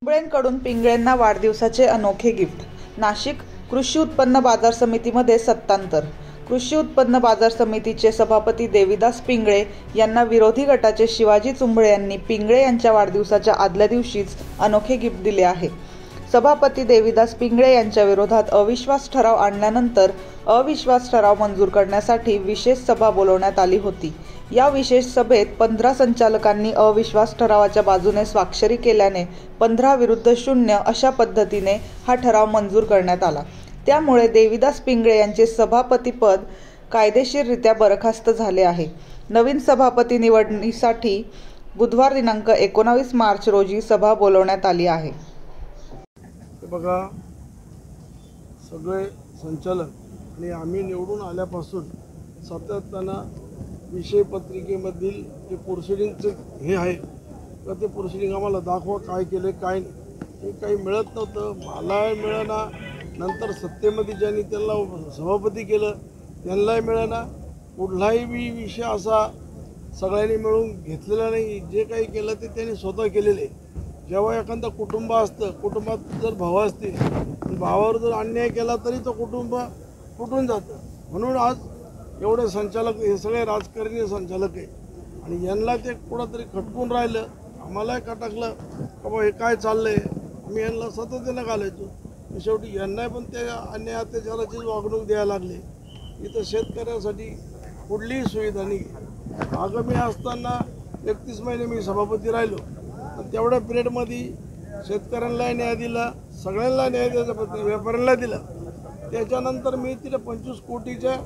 पिंगळेंकडून पिंगळेंना वाढदिवसाचे अनोखे गिफ्ट। नाशिक कृषी उत्पन्न बाजार समितीमध्ये सत्तांतर। कृषी उत्पन्न बाजार समितीचे सभापती देविदास पिंगळे यांना विरोधी गटाचे शिवाजी चुंबळे यांनी पिंगळे यांच्या वाढदिवसाच्या आदल्या दिवशीच अनोखे गिफ्ट दिले आहे। सभापती देविदास पिंगळे यांच्या विरोधात अविश्वास ठराव आणल्यानंतर अविश्वास ठराव मंजूर करण्यासाठी विशेष सभा बोलवण्यात आली होती। या विशेष सभेत 15 संचालकांनी अविश्वास ठरावाच्या बाजूने स्वाक्षरी केल्याने 15 विरुद्ध 0 अशा पद्धतीने हा ठराव मंजूर करण्यात आला। त्यामुळे देविदास पिंगळे यांचे सभापतीपद कायदेशीररित्या बरखास्त झाले आहे। नवीन सभापती निवडणुकीसाठी बुधवार दिनांक 19 मार्च रोजी सभा बोलवण्यात आली आहे। बघा, सगळे संचालक आणि आम्ही निवडून आल्यापासून सातत्यानं विषय पत्रिकेमधील जे प्रोसिडिंगचं हे आहे का ते प्रोसिडिंग आम्हाला दाखवा, काय केले काय नाही, हे काही मिळत नव्हतं। मला मिळेना, नंतर सत्तेमध्ये ज्यांनी त्यांना सभापती केलं त्यांनाही मिळेना। कुठलाही विषय असा सगळ्यांनी मिळून घेतलेला नाही। जे काही केलं ते त्यांनी स्वतः केलेले। जेव्हा एखादं कुटुंब असतं, कुटुंबात जर भाव असतील, भावावर जर अन्याय केला तरी तो कुटुंब फुटून जातं। म्हणून आज एवढे संचालक, हे सगळे राजकारणी संचालक आहे आणि यांना ते कुठंतरी खटकून राहिलं। आम्हालाही खटकलं का बा हे काय चाललं आहे, आम्ही यांना सातत्यानं घालायचो। शेवटी यांना पण ते अन्याय अत्याचाराचीच वागणूक द्यायला लागले। इथं शेतकऱ्यासाठी कुठलीही सुविधा नाही। आगामी असताना 31 महिने मी सभापती राहिलो, तेवढ्या पिरियडमध्ये शेतकऱ्यांना न्याय दिला, सगळ्यांना न्याय द्यायचा प्रयत्न व्यापाऱ्यांना दिला। त्याच्यानंतर मी तिला 25 कोटीच्या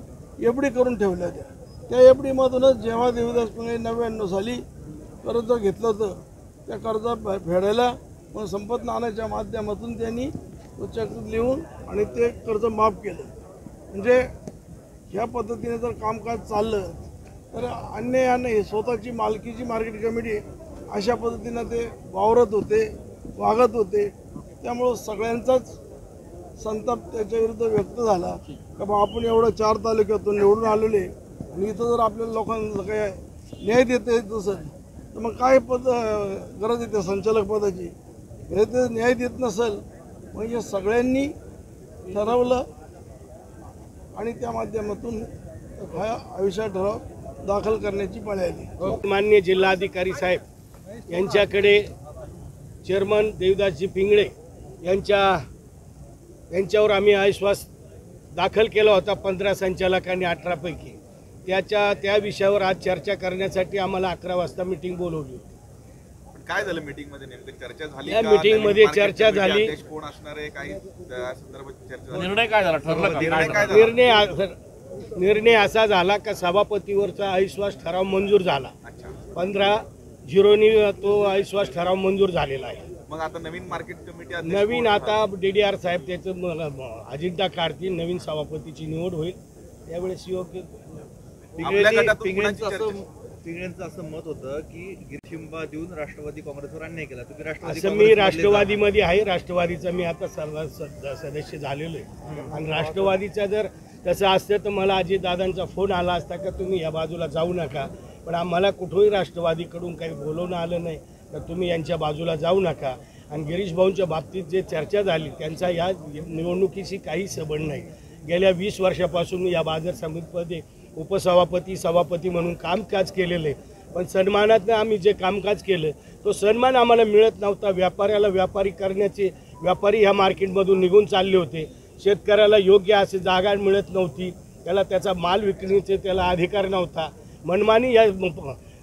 एफ डी करून ठेवल्या होत्या। त्या एफ डीमधूनच जेव्हा देविदास पिंगळे 99 साली कर्ज घेतलं होतं, त्या कर्ज फेडायला मग संपत नाण्याच्या माध्यमातून त्यांनी तो चेक लिहून आणि ते कर्ज माफ केलं। म्हणजे ह्या पद्धतीने जर कामकाज चाललं तर अन्यायानं हे स्वतःची मालकीची मार्केट कमिटी अशा पद्धतीनं ते वावरत होते, वागत होते। त्यामुळं सगळ्यांचाच संताप त्याच्याविरुद्ध व्यक्त झाला का बा आपण एवढं 4 तालुक्यातून निवडून आलेले आणि इथं जर आपल्या लोकांना काय न्याय देता येत नसेल तर मग काय गरज आहे त्या संचालक पदाची? हे ते न्याय देत नसेल मग हे सगळ्यांनी ठरवलं आणि त्या माध्यमातून हा अविश्वास ठराव दाखल करण्याची पाळी आली। माननीय जिल्हाधिकारी साहेब यांच्याकडे चेअरमन देविदासजी पिंगळे यांच्यावर आम्ही अविश्वास दाखल केला होता 15 संचालकांनी 18 पैकी। त्या विषयावर आज चर्चा करण्यासाठी आम्हाला 11 वाजता मीटिंग बोलवली होती। काय झालं मीटिंग मध्ये? नेमकी चर्चा झाली? या मीटिंग मध्ये चर्चा झाली। कोण असणार आहे, काही त्या संदर्भात चर्चा झाली? निर्णय काय झाला? ठरलं निर्णय असा झाला का सभापतीवरचा अविश्वास ठराव मंजूर झाला। 15-0 तो अविश्वास ठराव मंजूर झालेला आहे। मग आता नवीन मार्केट कमिटी नवीन आता DDR साहेब त्याचं अजिंठा काढतील, नवीन सभापतीची निवड होईल त्यावेळेस योग्य। पिंगळेंचं असं मत होतं की गिरशिंबा देऊन राष्ट्रवादी काँग्रेसवर अन्याय केला। तुम्ही राष्ट्रवादी मी राष्ट्रवादीमध्ये आहे, राष्ट्रवादीचा मी आता सदस्य झालेलो आहे आणि राष्ट्रवादीचा जर तसं असतं तर मला अजितदादांचा फोन आला असता का तुम्ही या बाजूला जाऊ नका, पण आम्हाला कुठेही राष्ट्रवादीकडून काही बोलवणं आलं नाही तर तुम्ही यांच्या बाजूला जाऊ नका। आणि गिरीश भाऊंच्या बाबतीत जे चर्चा झाली त्यांचा या निवडणुकीशी काही संबंध नाही। गेल्या 20 वर्षापासून या बाजार समितीमध्ये उपसभापती, सभापती म्हणून कामकाज केलेलं आहे, पण सन्मानातनं आम्ही जे कामकाज केलं तो सन्मान आम्हाला मिळत नव्हता। व्यापाऱ्याला व्यापारी करण्याचे व्यापारी ह्या मार्केटमधून निघून चालले होते। शेतकऱ्याला योग्य असे जागा मिळत नव्हती, त्याला त्याचा माल विकण्याचे त्याला अधिकार नव्हता। मनमानी या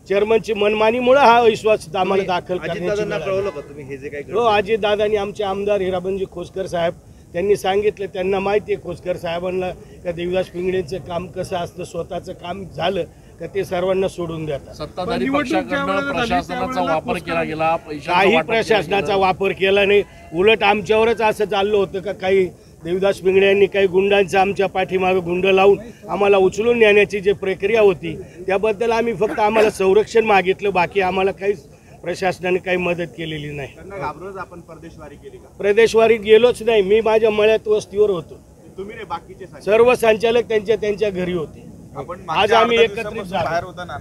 चेअरमनची मनमानीमुळे हा अविश्वास आम्हाला दाखल करण्याची। हो, अजितदादांनी आमचे आमदार हिराबंजी खोसकर साहेब त्यांनी सांगितलं, त्यांना माहिती आहे खोसकर साहेबांना का देविदास पिंगळेंचं काम कसं असतं, स्वतःचं काम झालं का ते सर्वांना सोडून देतात। सत्ताधारी पक्षाकडून प्रशासनाचा वापर केला गेला, काही प्रशासनाचा वापर केला नाही। उलट आमच्यावरच असं चाललं होतं का काही देविदास पिंगळे यांनी काही गुंडांचं आमच्या पाठीमागे गुंड लावून आम्हाला उचलून नेण्याची जी प्रक्रिया होती त्याबद्दल आम्ही फक्त आम्हाला संरक्षण मागितलं, बाकी आम्हाला काहीच प्रशासनाने काही मदत केलेली नाही। आपण परदेशवारी केली का? प्रदेशवारीत गेलोच नाही, मी माझ्या मळ्यात वस्तीवर होतो। तुम्ही रे बाकीचे सर्व संचालक त्यांच्या घरी होते। आज आम्ही एकत्रित बाहेर होता ना